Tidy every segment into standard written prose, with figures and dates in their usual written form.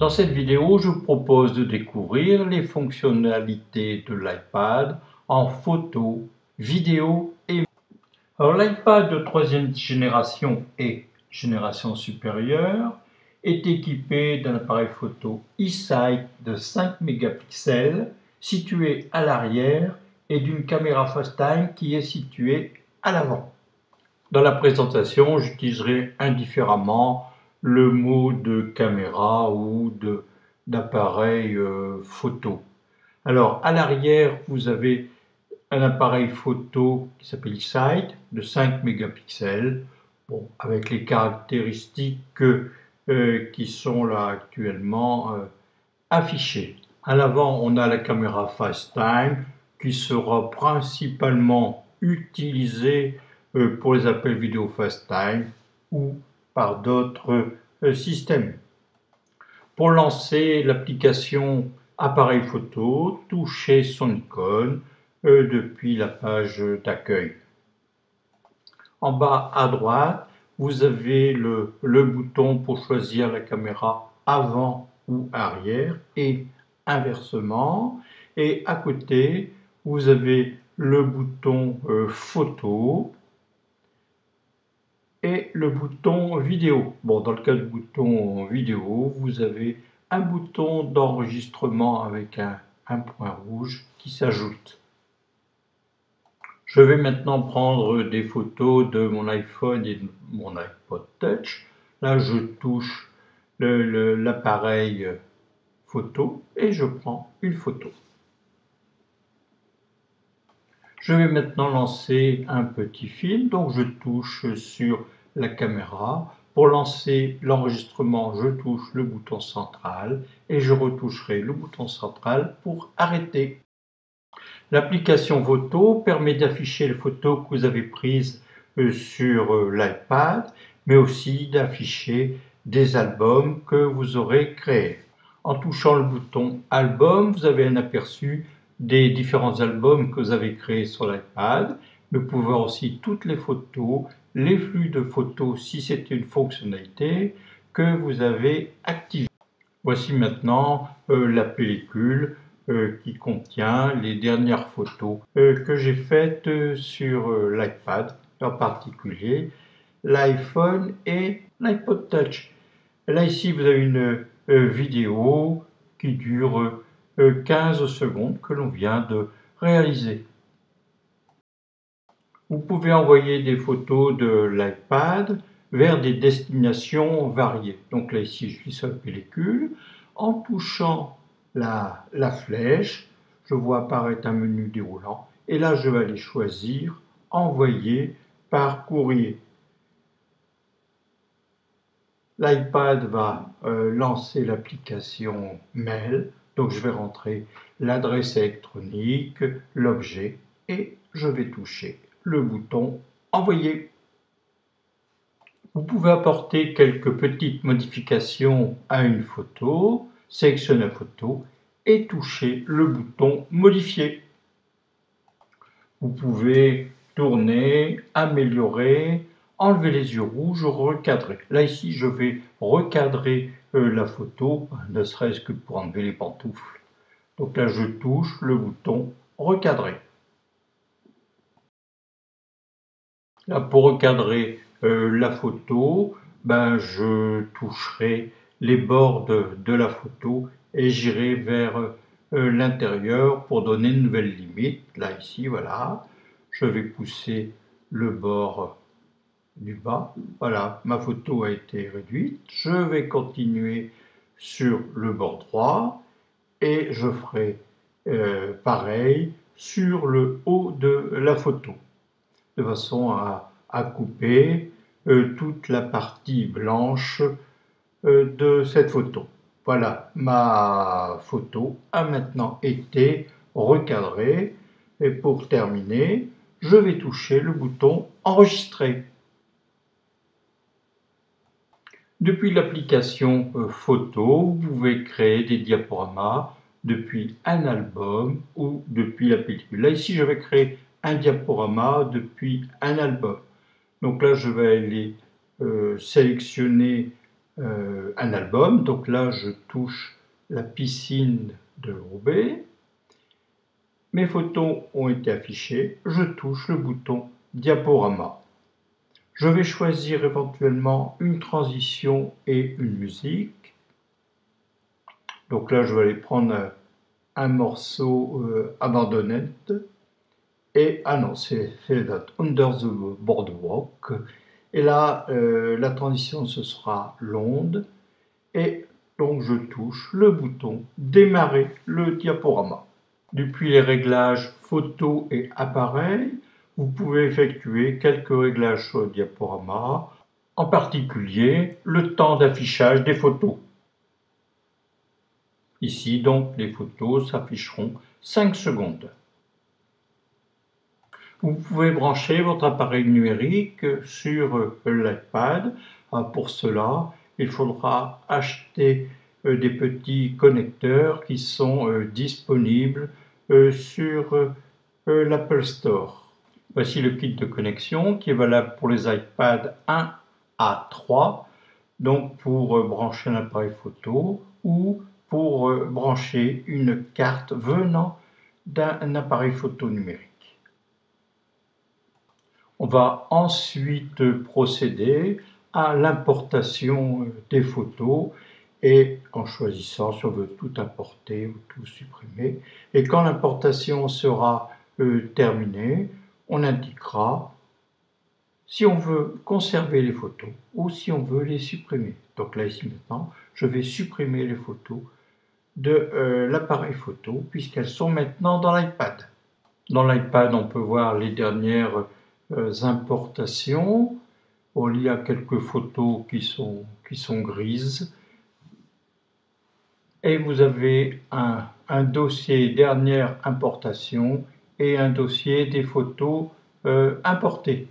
Dans cette vidéo, je vous propose de découvrir les fonctionnalités de l'iPad en photo, vidéo et... Alors l'iPad de troisième génération et génération supérieure est équipé d'un appareil photo eSight de 5 mégapixels situé à l'arrière et d'une caméra FaceTime qui est située à l'avant. Dans la présentation, j'utiliserai indifféremment le mot de caméra ou d'appareil photo. Alors, à l'arrière, vous avez un appareil photo qui s'appelle eSight de 5 mégapixels, bon, avec les caractéristiques qui sont là actuellement affichées. À l'avant, on a la caméra FaceTime qui sera principalement utilisée pour les appels vidéo FaceTime ou par d'autres systèmes. Pour lancer l'application appareil photo, touchez son icône depuis la page d'accueil. En bas à droite, vous avez le bouton pour choisir la caméra avant ou arrière et inversement. Et à côté, vous avez le bouton photo et le bouton vidéo. Bon, dans le cas du bouton vidéo, vous avez un bouton d'enregistrement avec un point rouge qui s'ajoute. Je vais maintenant prendre des photos de mon iPhone et de mon iPod Touch. Là, je touche l'appareil photo et je prends une photo. Je vais maintenant lancer un petit film, donc je touche sur la caméra. Pour lancer l'enregistrement, je touche le bouton central et je retoucherai le bouton central pour arrêter. L'application photo permet d'afficher les photos que vous avez prises sur l'iPad, mais aussi d'afficher des albums que vous aurez créés. En touchant le bouton album, vous avez un aperçu des différents albums que vous avez créés sur l'iPad, mais vous pouvez voir aussi toutes les photos, les flux de photos si c'est une fonctionnalité que vous avez activée. Voici maintenant la pellicule qui contient les dernières photos que j'ai faites sur l'iPad, en particulier l'iPhone et l'iPod Touch. Là ici vous avez une vidéo qui dure 15 secondes que l'on vient de réaliser. Vous pouvez envoyer des photos de l'iPad vers des destinations variées. Donc là ici je suis sur la pellicule. En touchant la flèche, je vois apparaître un menu déroulant et là je vais aller choisir envoyer par courrier. L'iPad va lancer l'application Mail, donc je vais rentrer l'adresse électronique, l'objet et je vais toucher le bouton Envoyer. Vous pouvez apporter quelques petites modifications à une photo, sélectionner la photo et toucher le bouton Modifier. Vous pouvez tourner, améliorer, enlever les yeux rouges, recadrer. Là ici je vais recadrer la photo, ne serait-ce que pour enlever les pantoufles. Donc là je touche le bouton recadrer. Là pour recadrer la photo, je toucherai les bords de la photo et j'irai vers l'intérieur pour donner une nouvelle limite. Là ici voilà. Je vais pousser le bord du bas. Voilà, ma photo a été réduite. Je vais continuer sur le bord droit et je ferai pareil sur le haut de la photo, de façon à couper toute la partie blanche de cette photo. Voilà, ma photo a maintenant été recadrée. Et pour terminer, je vais toucher le bouton Enregistrer. Depuis l'application photo, vous pouvez créer des diaporamas depuis un album ou depuis la pellicule. Là ici, je vais créer un diaporama depuis un album. Donc là, je vais aller sélectionner un album. Donc là, je touche la piscine de Roubaix. Mes photos ont été affichées. Je touche le bouton diaporama. Je vais choisir éventuellement une transition et une musique. Donc là, je vais aller prendre un morceau Abandoned. Et ah non, c'est That Under the Boardwalk. Et là, la transition, ce sera l'onde. Et donc, je touche le bouton Démarrer le diaporama. Depuis les réglages photo et appareil, vous pouvez effectuer quelques réglages sur le diaporama, en particulier le temps d'affichage des photos. Ici, donc, les photos s'afficheront 5 secondes. Vous pouvez brancher votre appareil numérique sur l'iPad. Pour cela, il faudra acheter des petits connecteurs qui sont disponibles sur l'Apple Store. Voici le kit de connexion qui est valable pour les iPad 1 à 3, donc pour brancher un appareil photo ou pour brancher une carte venant d'un appareil photo numérique. On va ensuite procéder à l'importation des photos et en choisissant si on veut tout importer ou tout supprimer. Et quand l'importation sera terminée, on indiquera si on veut conserver les photos ou si on veut les supprimer. Donc là, ici maintenant, je vais supprimer les photos de l'appareil photo puisqu'elles sont maintenant dans l'iPad. Dans l'iPad, on peut voir les dernières importations. Bon, il y a quelques photos qui sont grises. Et vous avez un dossier dernière importation et un dossier des photos importées.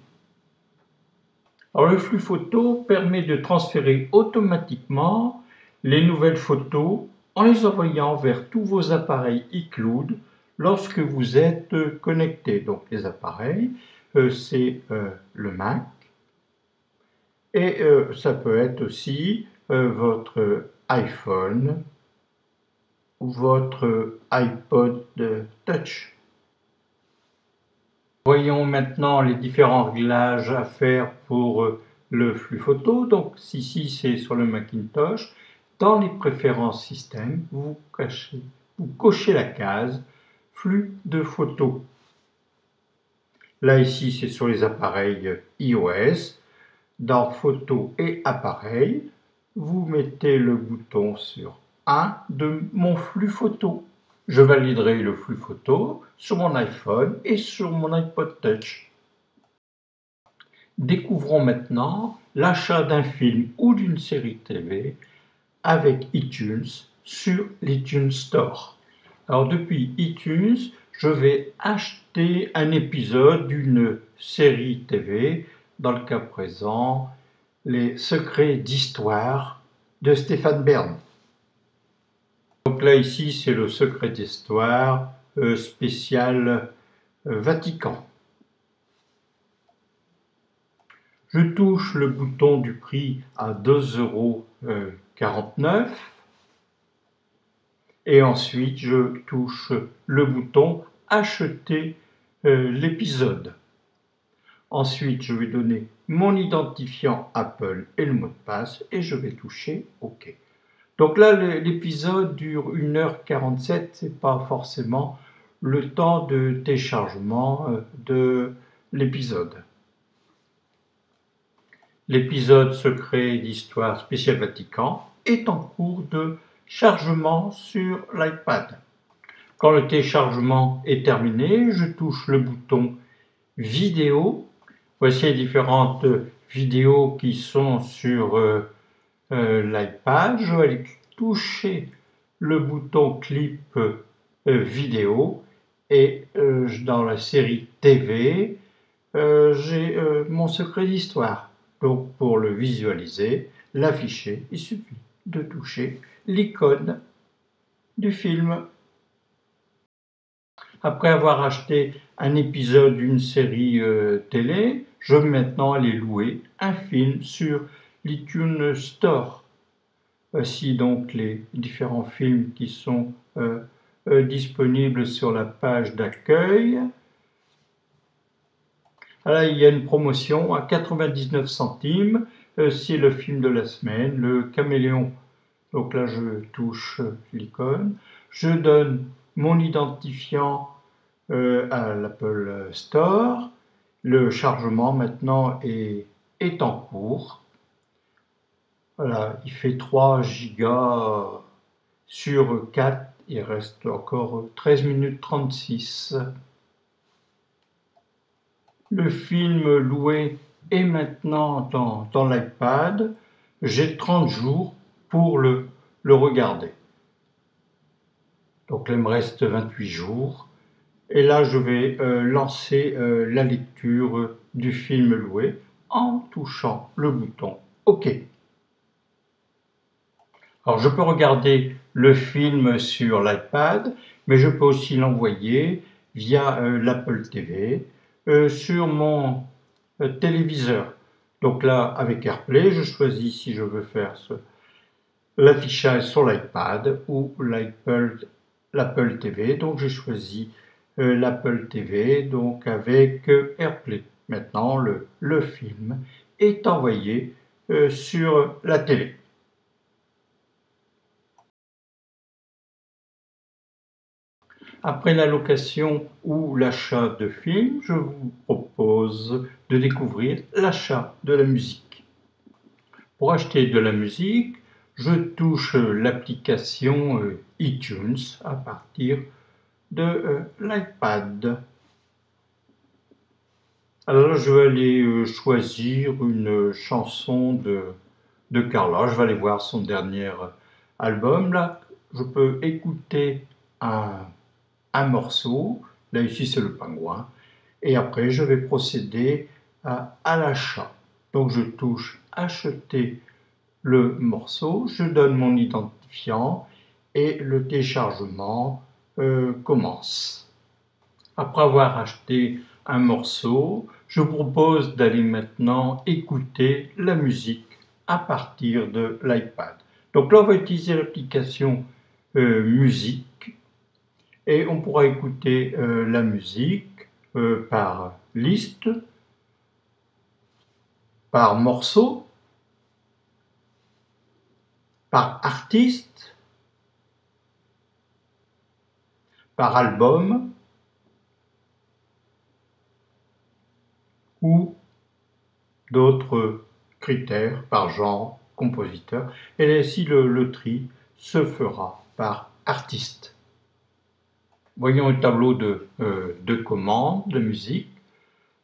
Alors, le flux photo permet de transférer automatiquement les nouvelles photos en les envoyant vers tous vos appareils iCloud lorsque vous êtes connecté. Donc les appareils, c'est le Mac et ça peut être aussi votre iPhone ou votre iPod Touch. Voyons maintenant les différents réglages à faire pour le flux photo. Donc ici c'est sur le Macintosh. Dans les préférences système, vous cochez la case flux de photos. Là ici c'est sur les appareils iOS. Dans photos et appareils, vous mettez le bouton sur un de mon flux photo. Je validerai le flux photo sur mon iPhone et sur mon iPod Touch. Découvrons maintenant l'achat d'un film ou d'une série TV avec iTunes sur l'iTunes Store. Alors depuis iTunes, je vais acheter un épisode d'une série TV, dans le cas présent, Les secrets d'histoire de Stéphane Bern. Donc là ici c'est le secret d'histoire spécial Vatican. Je touche le bouton du prix à 2,49 € et ensuite je touche le bouton acheter l'épisode. Ensuite je vais donner mon identifiant Apple et le mot de passe et je vais toucher OK. Donc là l'épisode dure 1h47, c'est pas forcément le temps de téléchargement de l'épisode. L'épisode secret d'histoire spécial Vatican est en cours de chargement sur l'iPad. Quand le téléchargement est terminé, je touche le bouton vidéo. Voici les différentes vidéos qui sont sur l'iPad. Je vais aller toucher le bouton clip vidéo et dans la série TV, j'ai mon secret d'histoire. Donc pour le visualiser, l'afficher, il suffit de toucher l'icône du film. Après avoir acheté un épisode d'une série télé, je vais maintenant aller louer un film sur l'iTunes Store. Voici donc les différents films qui sont disponibles sur la page d'accueil. Là, il y a une promotion à 99 centimes. C'est le film de la semaine, Le Caméléon. Donc là, je touche l'icône. Je donne mon identifiant à l'Apple Store. Le chargement maintenant est en cours. Voilà, il fait 3 gigas sur 4. Il reste encore 13 minutes 36. Le film loué est maintenant dans l'iPad. J'ai 30 jours pour le regarder. Donc là, il me reste 28 jours. Et là, je vais lancer la lecture du film loué en touchant le bouton OK. Alors, je peux regarder le film sur l'iPad, mais je peux aussi l'envoyer via l'Apple TV sur mon téléviseur. Donc là, avec AirPlay, je choisis si je veux faire l'affichage sur l'iPad ou l'Apple TV. Donc j'ai choisi l'Apple TV donc avec AirPlay. Maintenant, le film est envoyé sur la télé. Après la location ou l'achat de films, je vous propose de découvrir l'achat de la musique. Pour acheter de la musique, je touche l'application iTunes à partir de l'iPad. Alors je vais aller choisir une chanson de Carla. Je vais aller voir son dernier album. Là, je peux écouter un morceau. Là, ici, c'est le pingouin. Et après, je vais procéder à l'achat. Donc, je touche acheter le morceau. Je donne mon identifiant et le téléchargement commence. Après avoir acheté un morceau, je vous propose d'aller maintenant écouter la musique à partir de l'iPad. Donc là, on va utiliser l'application musique et on pourra écouter la musique par liste, par morceau, par artiste, par album ou d'autres critères par genre, compositeur. Et ainsi le tri se fera par artiste. Voyons le tableau de commande de musique.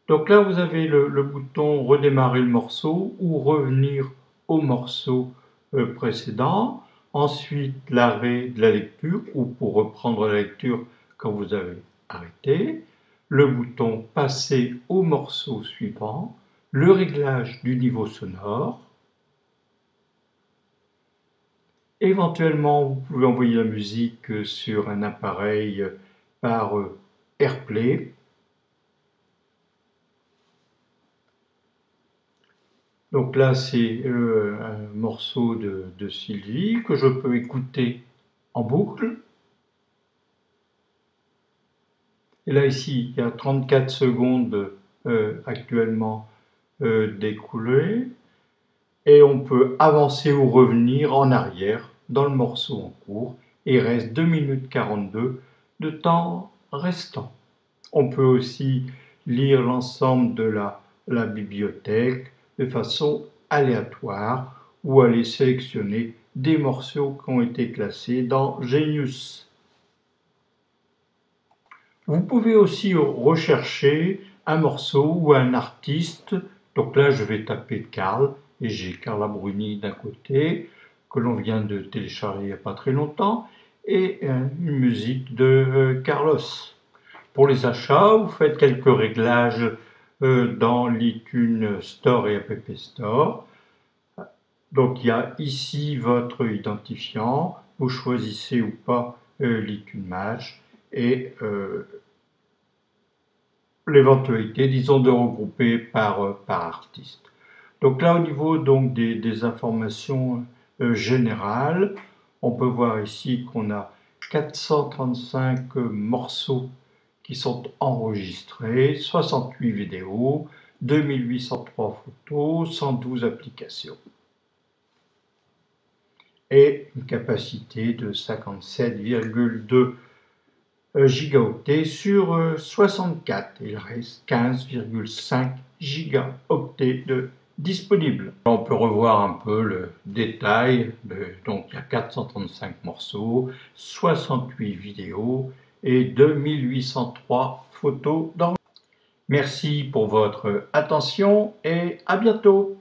Donc là, vous avez le bouton redémarrer le morceau ou revenir au morceau précédent. Ensuite, l'arrêt de la lecture ou pour reprendre la lecture quand vous avez arrêté. Le bouton passer au morceau suivant. Le réglage du niveau sonore. Éventuellement, vous pouvez envoyer la musique sur un appareil par AirPlay. Donc là, c'est un morceau de Sylvie que je peux écouter en boucle. Et là, ici, il y a 34 secondes actuellement d'écoulées. Et on peut avancer ou revenir en arrière dans le morceau en cours. Et il reste 2 minutes 42 de temps restant. On peut aussi lire l'ensemble de la bibliothèque de façon aléatoire ou aller sélectionner des morceaux qui ont été classés dans Genius. Vous pouvez aussi rechercher un morceau ou un artiste. Donc là, je vais taper Carl et j'ai Carla Bruni d'un côté que l'on vient de télécharger il n'y a pas très longtemps et une musique de Carlos. Pour les achats, vous faites quelques réglages dans l'iTunes Store et App Store. Donc il y a ici votre identifiant, vous choisissez ou pas l'iTunes Match et l'éventualité, disons, de regrouper par artiste. Donc là, au niveau donc, des informations général. On peut voir ici qu'on a 435 morceaux qui sont enregistrés, 68 vidéos, 2803 photos, 112 applications et une capacité de 57,2 gigaoctets sur 64. Il reste 15,5 gigaoctets de disponibles. On peut revoir un peu le détail. Donc il y a 435 morceaux, 68 vidéos et 2803 photos. Merci pour votre attention et à bientôt.